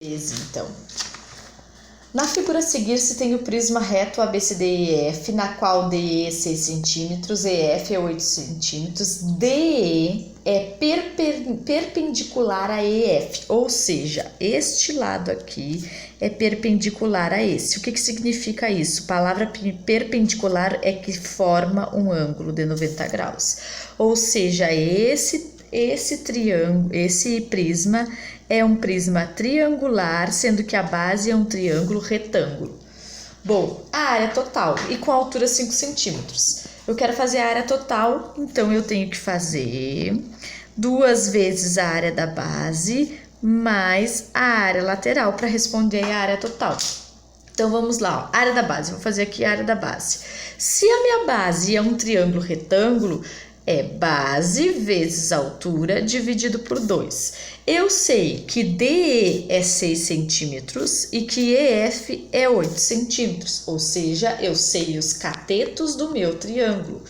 Então, na figura a seguir se tem o prisma reto ABCDEF, na qual DE é 6 cm, EF é 8 cm, DE é perpendicular a EF, ou seja, este lado aqui é perpendicular a esse. O que significa isso? A palavra perpendicular é que forma um ângulo de 90 graus, ou seja, esse triângulo, esse prisma é um prisma triangular, sendo que a base é um triângulo retângulo. Bom, a área total e com altura 5 centímetros. Eu quero fazer a área total, então eu tenho que fazer 2 vezes a área da base mais a área lateral para responder a área total. Então vamos lá, ó, área da base, vou fazer aqui a área da base. Se a minha base é um triângulo retângulo, é base vezes altura dividido por 2. Eu sei que DE é 6 centímetros e que EF é 8 centímetros, ou seja, eu sei os catetos do meu triângulo.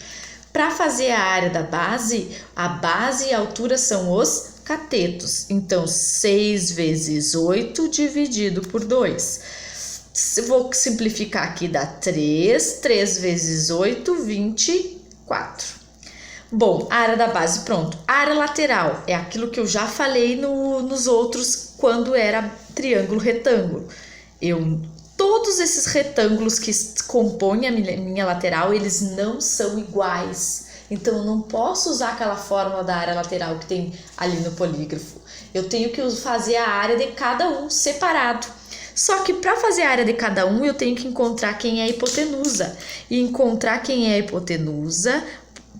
Para fazer a área da base, a base e a altura são os catetos. Então, 6 vezes 8 dividido por 2. Vou simplificar aqui, dá 3. 3 vezes 8, 24. Bom, a área da base, pronto. A área lateral é aquilo que eu já falei nos outros quando era triângulo retângulo. Todos esses retângulos que compõem a minha lateral, eles não são iguais. Então, eu não posso usar aquela fórmula da área lateral que tem ali no polígrafo. Eu tenho que fazer a área de cada um separado. Só que para fazer a área de cada um, eu tenho que encontrar quem é a hipotenusa. E encontrar quem é a hipotenusa,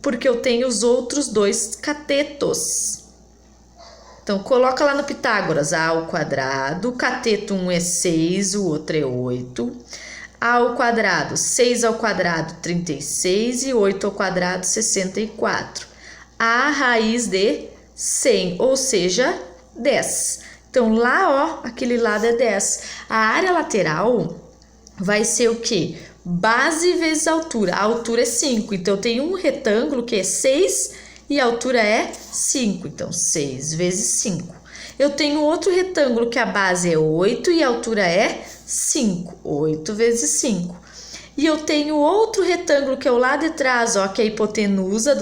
porque eu tenho os outros dois catetos. Então, coloca lá no Pitágoras, a ao quadrado, o cateto 1 é 6, o outro é 8. A ao quadrado, 6 ao quadrado, 36, e 8 ao quadrado, 64. A raiz de 100, ou seja, 10. Então, lá, ó, aquele lado é 10. A área lateral vai ser o quê? Base vezes altura. A altura é 5, então eu tenho um retângulo que é 6 e a altura é 5, então 6 vezes 5. Eu tenho outro retângulo que a base é 8 e a altura é 5, 8 vezes 5. E eu tenho outro retângulo que é o lado de trás, ó, que é a hipotenusa,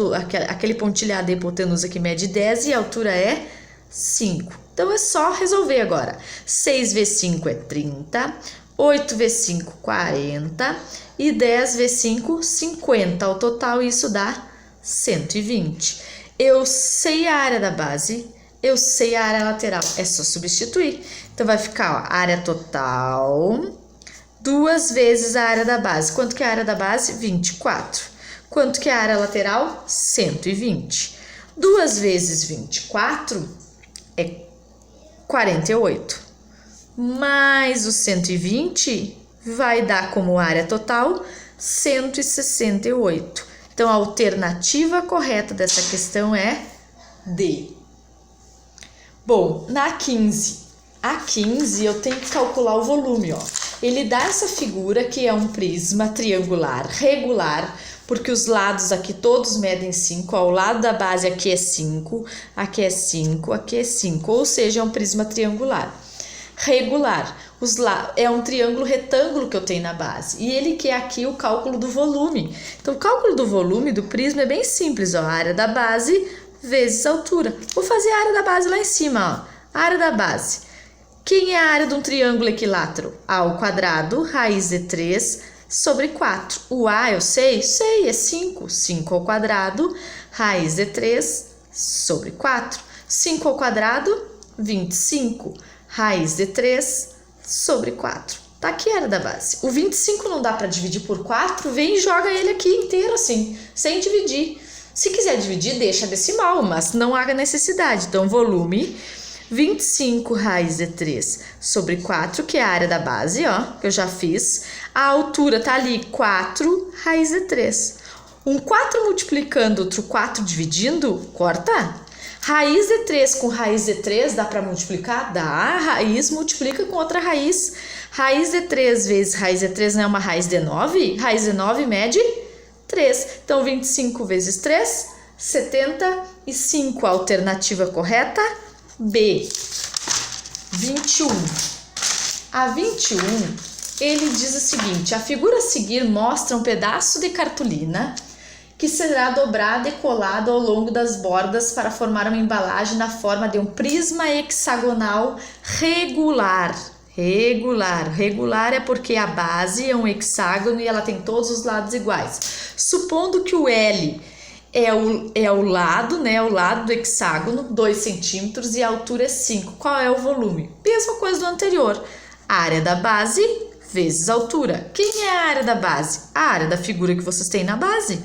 aquele pontilhado da hipotenusa que mede 10 e a altura é 5. Então é só resolver agora. 6 vezes 5 é 30. 8 vezes 5, 40, e 10 vezes 5, 50. Ao total, isso dá 120. Eu sei a área da base, eu sei a área lateral, é só substituir. Então, vai ficar, ó, área total, 2 vezes a área da base. Quanto que é a área da base? 24. Quanto que é a área lateral? 120. 2 vezes 24 é 48. Mais o 120 vai dar como área total 168. Então, a alternativa correta dessa questão é D. Bom, na 15. A 15 eu tenho que calcular o volume, ó. Ele dá essa figura que é um prisma triangular regular, porque os lados aqui todos medem 5, ó, o lado da base aqui é 5, aqui é 5, aqui é 5, ou seja, é um prisma triangular. Regular, é um triângulo retângulo que eu tenho na base, e ele quer aqui o cálculo do volume. Então, o cálculo do volume do prisma é bem simples, ó, a área da base vezes a altura. Vou fazer a área da base lá em cima, ó, a área da base. Quem é a área de um triângulo equilátero? A ao quadrado, raiz de 3 sobre 4. O A eu sei, é 5. 5 ao quadrado, raiz de 3 sobre 4. 5 ao quadrado, 25. Raiz de 3 sobre 4. Tá aqui a área da base. O 25 não dá para dividir por 4, vem e joga ele aqui inteiro assim, sem dividir. Se quiser dividir, deixa decimal, mas não há necessidade. Então, volume 25 raiz de 3 sobre 4, que é a área da base, ó, que eu já fiz. A altura tá ali, 4 raiz de 3. Um 4 multiplicando, outro 4 dividindo, corta. Raiz de 3 com raiz de 3 dá para multiplicar? Dá. A raiz multiplica com outra raiz. Raiz de 3 vezes raiz de 3 não é uma raiz de 9? Raiz de 9 mede 3. Então, 25 vezes 3, 75. A alternativa correta, B. 21. A 21, ele diz o seguinte: a figura a seguir mostra um pedaço de cartolina que será dobrado e colado ao longo das bordas para formar uma embalagem na forma de um prisma hexagonal regular. Regular é porque a base é um hexágono e ela tem todos os lados iguais. Supondo que o L é o lado, né? O lado do hexágono, 2 centímetros, e a altura é 5. Qual é o volume? Mesma coisa do anterior. A área da base vezes a altura. Quem é a área da base? A área da figura que vocês têm na base,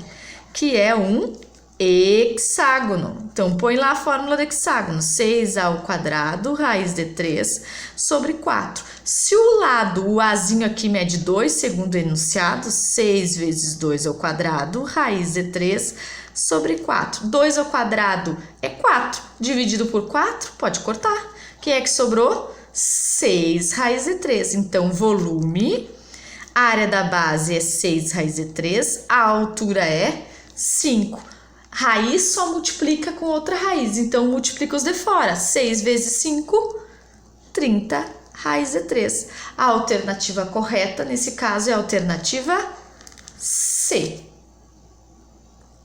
que é um hexágono. Então, põe lá a fórmula do hexágono. 6a² raiz de 3 sobre 4. Se o lado, o azinho aqui mede 2, segundo o enunciado, 6 vezes 2² raiz de 3 sobre 4. 2² é 4. Dividido por 4, pode cortar. O que é que sobrou? 6 raiz de 3. Então, volume, a área da base é 6 raiz de 3, a altura é 5. Raiz só multiplica com outra raiz, então multiplica os de fora. 6 vezes 5, 30 raiz de 3. A alternativa correta, nesse caso, é a alternativa C.